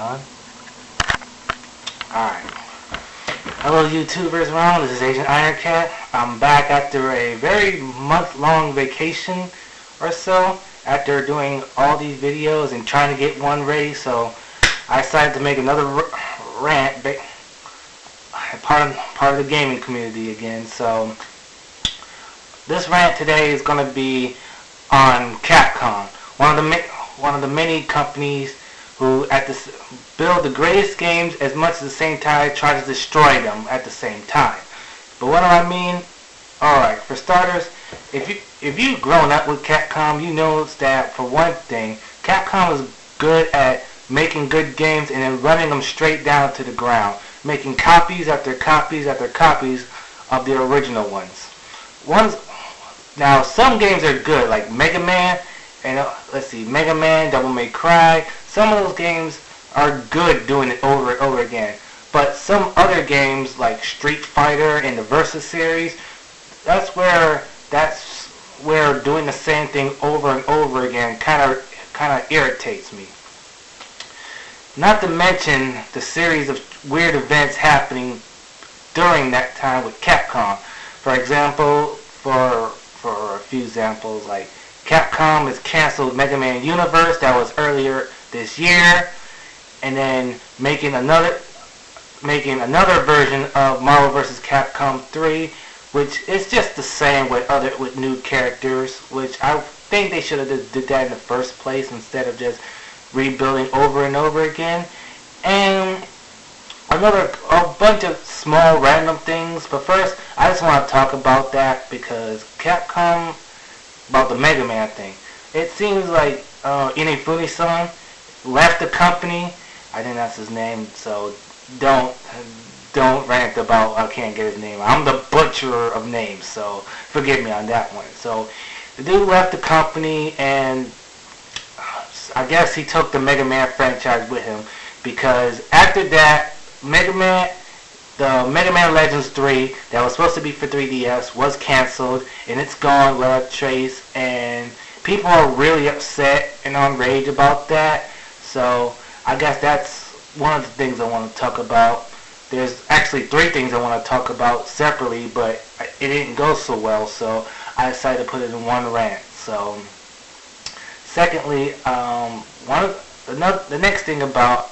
on. Alright. Hello YouTubers around, this is Agent Iron Cat. I'm back after a very month-long vacation or so, after doing all these videos and trying to get one ready, so I decided to make another rant, part of the gaming community again. So this rant today is going to be on Capcom, one of the many companies who build the greatest games as much at the same time try to destroy them at the same time. But what do I mean? Alright, for starters, if you've grown up with Capcom, you know that for one thing, Capcom is good at making good games and then running them straight down to the ground, making copies after copies after copies of the original ones. Now some games are good, like Mega Man, and Mega Man, Devil May Cry. Some of those games are good doing it over and over again. But some other games like Street Fighter and the Versus series, that's where doing the same thing over and over again kind of irritates me. Not to mention the series of weird events happening during that time with Capcom. For example, for a few examples, like Capcom has canceled Mega Man Universe, that was earlier this year, and then making another version of Marvel vs. Capcom 3, which is just the same with new characters, which I think they should have did that in the first place instead of just rebuilding over and over again. And a bunch of small random things. But first, I just want to talk about that because Capcom, about the Mega Man thing. It seems like Inafune-san left the company. I think that's his name, so don't rant about I can't get his name. I'm the butcher of names, so forgive me on that one. So the dude left the company, and I guess he took the Mega Man franchise with him, because after that, the Mega Man Legends 3 that was supposed to be for 3DS was canceled, and it's gone without a trace, and people are really upset and enraged about that. So I guess that's one of the things I want to talk about. There's actually three things I want to talk about separately, but it didn't go so well, so I decided to put it in one rant. So secondly, the next thing about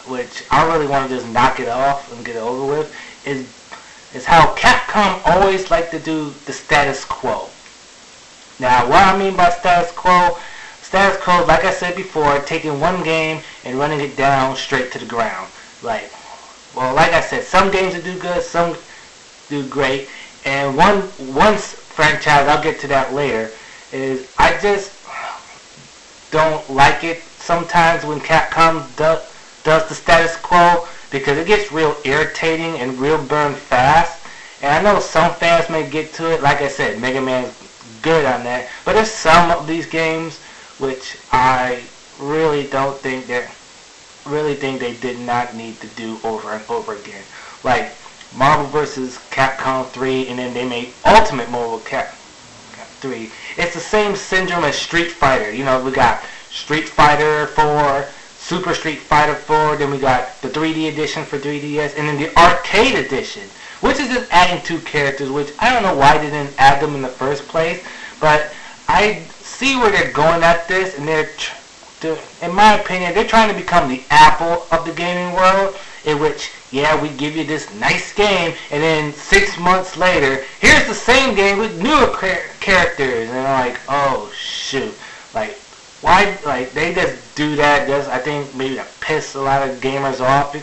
which I really want to just knock it off and get it over with is how Capcom always like to do the status quo. Now, what I mean by status quo, like I said before, taking one game and running it down straight to the ground. Like I said, some games do good, some do great, and one franchise, I'll get to that later, is I just don't like it sometimes when Capcom does the status quo, because it gets real irritating and real burn fast. And I know some fans may get to it. Like I said, Mega Man's good on that, but there's some of these games which I really think they did not need to do over and over again. Like Marvel vs. Capcom 3, and then they made Ultimate Marvel Capcom 3. It's the same syndrome as Street Fighter. You know, we got Street Fighter 4, Super Street Fighter 4, then we got the 3D edition for 3DS, and then the arcade edition, which is just adding two characters, which I don't know why they didn't add them in the first place, but I see where they're going at this, and in my opinion, they're trying to become the Apple of the gaming world, in which, yeah, we give you this nice game, and then 6 months later, here's the same game with newer characters, and I'm like, oh shoot, like, why? Like, they just do that I think maybe to piss a lot of gamers off.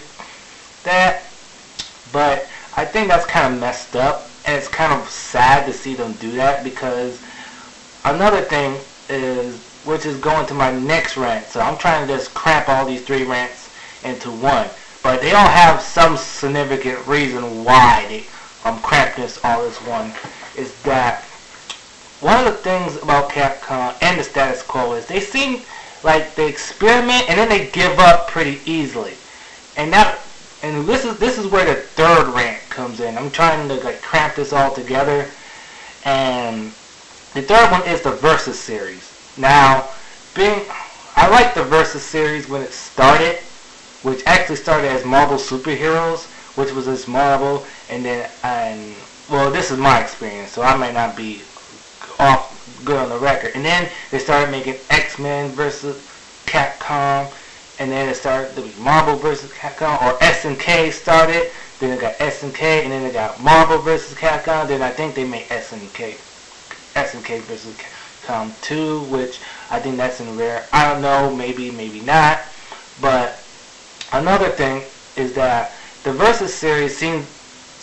But I think that's kind of messed up, and it's kind of sad to see them do that, because another thing is, which is going to my next rant, so I'm trying to just cramp all these three rants into one, but they all have some significant reason why I'm cramping all this one, is that one of the things about Capcom and the status quo is they seem like they experiment and then they give up pretty easily. And this is where the third rant comes in. I'm trying to cramp this all together. And the third one is the Versus series. Now, I like the Versus series when it started, which actually started as Marvel Superheroes, which was this Marvel, and then, well, this is my experience, so I might not be off good on the record. And then they started making X-Men versus Capcom, and then it started to be Marvel versus Capcom, or SNK started. Then they got SNK, and then they got Marvel versus Capcom. Then I think they made SNK versus Capcom 2, which I think that's in rare. I don't know, maybe not. But another thing is that the Versus series seems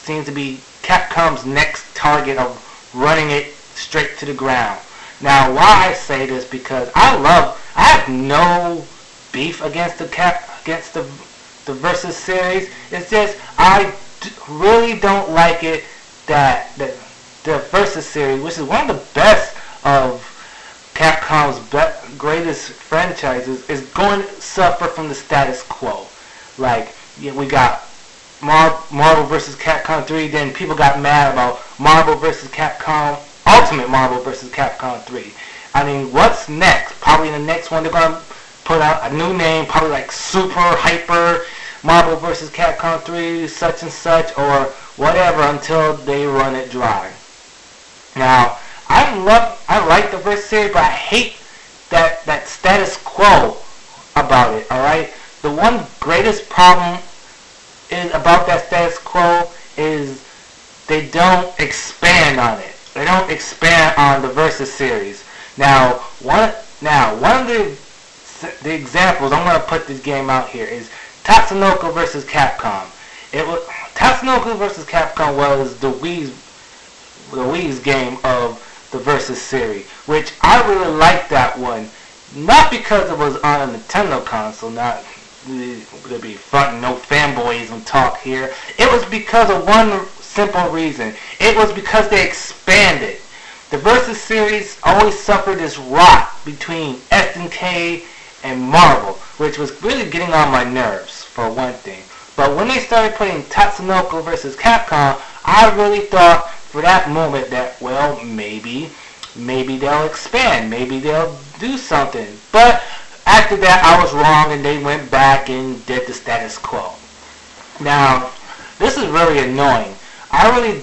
to be Capcom's next target of running it straight to the ground. Now, why I say this, because I have no beef against the Versus series. It's just I really don't like it that the Versus series, which is one of the best of Capcom's greatest franchises, is going to suffer from the status quo. Like, we got Marvel vs. Capcom 3, then people got mad about Marvel vs. Capcom, Ultimate Marvel vs. Capcom 3. I mean, what's next? Probably in the next one they're going to put out a new name, probably like Super Hyper Marvel vs. Capcom 3, such and such, or whatever, until they run it dry. Now, I like the Versus series, but I hate that status quo about it, alright? The one greatest problem is about that status quo is they don't expand on it. They don't expand on the Versus series. Now, one of the examples, I'm going to put this game out here, is Tatsunoko vs. Capcom. Tatsunoko vs. Capcom was the Wii's game of the Versus series, which I really liked that one. Not because it was on a Nintendo console, not to be fronting no fanboys and talk here. It was because of one simple reason. It was because they expanded. The Versus series always suffered this rot between SNK and Marvel, which was really getting on my nerves, for one thing. But when they started putting Tatsunoko vs. Capcom, I really thought for that moment that, well, maybe they'll expand, maybe they'll do something. But after that, I was wrong, and they went back and did the status quo. Now, this is really annoying. I really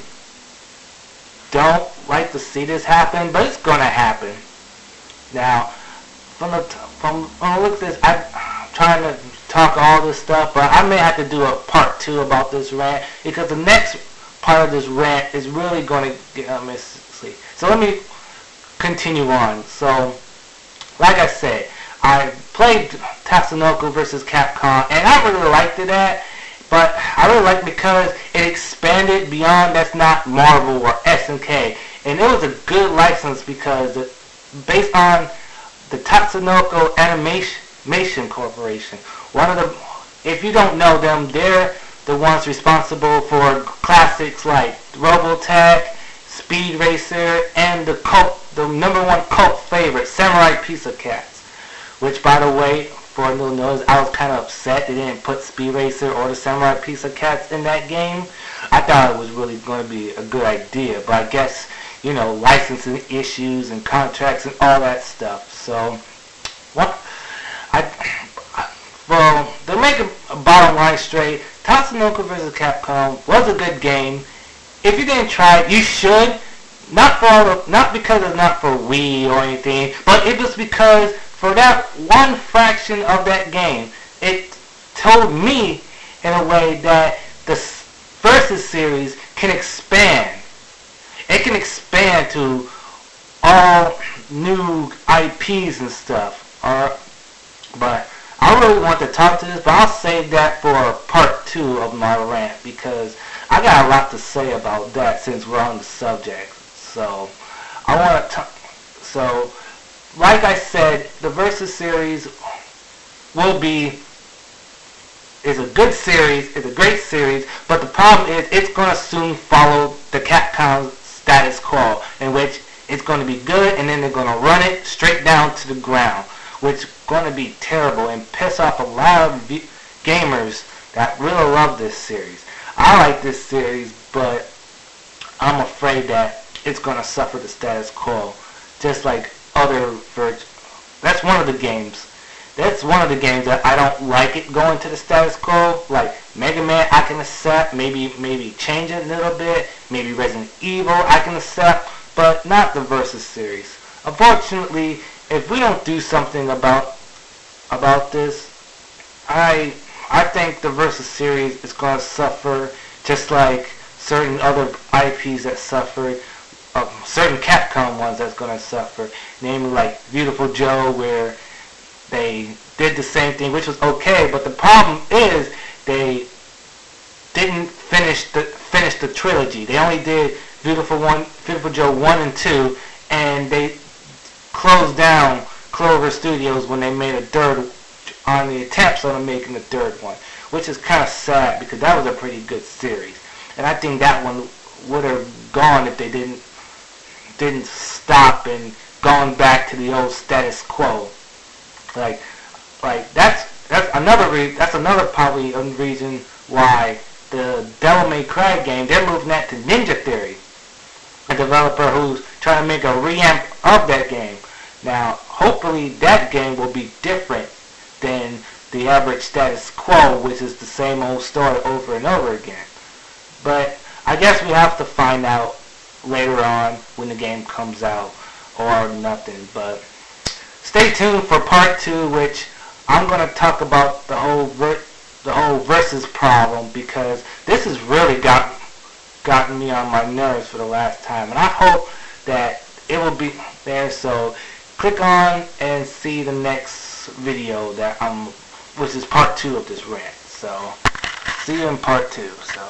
don't like to see this happen, but it's gonna happen. Now, from when I look at this, I'm trying to talk all this stuff, but I may have to do a part 2 about this rant, because the next part of this rant is really going to get messy. So let me continue on. So, like I said, I played Tatsunoko vs. Capcom, and I really liked it but I really liked it because it expanded beyond that's not Marvel or SNK, and it was a good license because based on the Tatsunoko Animation Corporation. If you don't know them, they're the ones responsible for classics like Robotech, Speed Racer, and the number one cult favorite, Samurai Pizza Cats. Which, by the way, for a little notice, I was kind of upset they didn't put Speed Racer or the Samurai Pizza Cats in that game. I thought it was really going to be a good idea, but I guess, licensing issues and contracts and all that stuff. So, to make a bottom line straight, Tatsunoko vs. Capcom was a good game. If you didn't try it, you should. Not because it's not for Wii or anything, but it was because for that one fraction of that game, it told me in a way that the Versus series can expand. It can expand to all new IPs and stuff. But I really want to talk to this, but I'll save that for part 2 of my rant, because I got a lot to say about that since we're on the subject. So, like I said, the Versus series is a good series, it's a great series, but the problem is it's going to soon follow the Capcom status quo, in which it's going to be good, and then they're going to run it straight down to the ground, which is going to be terrible and piss off a lot of gamers that really love this series. I like this series, but I'm afraid that it's going to suffer the status quo, just like other that's one of the games That's one of the games that I don't like it going to the status quo. Like Mega Man, I can accept. Maybe change it a little bit. Maybe Resident Evil, I can accept, but not the Versus series. Unfortunately, if we don't do something about this, I think the Versus series is going to suffer, just like certain other IPs that suffered. Certain Capcom ones that's going to suffer, namely like Beautiful Joe, where they did the same thing, which was okay, but the problem is they didn't finish the trilogy. They only did Beautiful Joe 1 and 2, and they closed down Clover Studios when they made a third, on the attempts on making a third one, which is kind of sad because that was a pretty good series, and I think that one would have gone if they didn't stop and gone back to the old status quo. Like that's another probably reason why the Devil May Cry game, they're moving that to Ninja Theory, a developer who's trying to make a revamp of that game. Now, hopefully that game will be different than the average status quo, which is the same old story over and over again. But I guess we have to find out later on when the game comes out, or nothing. But stay tuned for part 2, which I'm going to talk about the whole versus problem, because this has really gotten me on my nerves for the last time, and I hope that it will be there. So click on and see the next video which is part 2 of this rant. So see you in part 2. So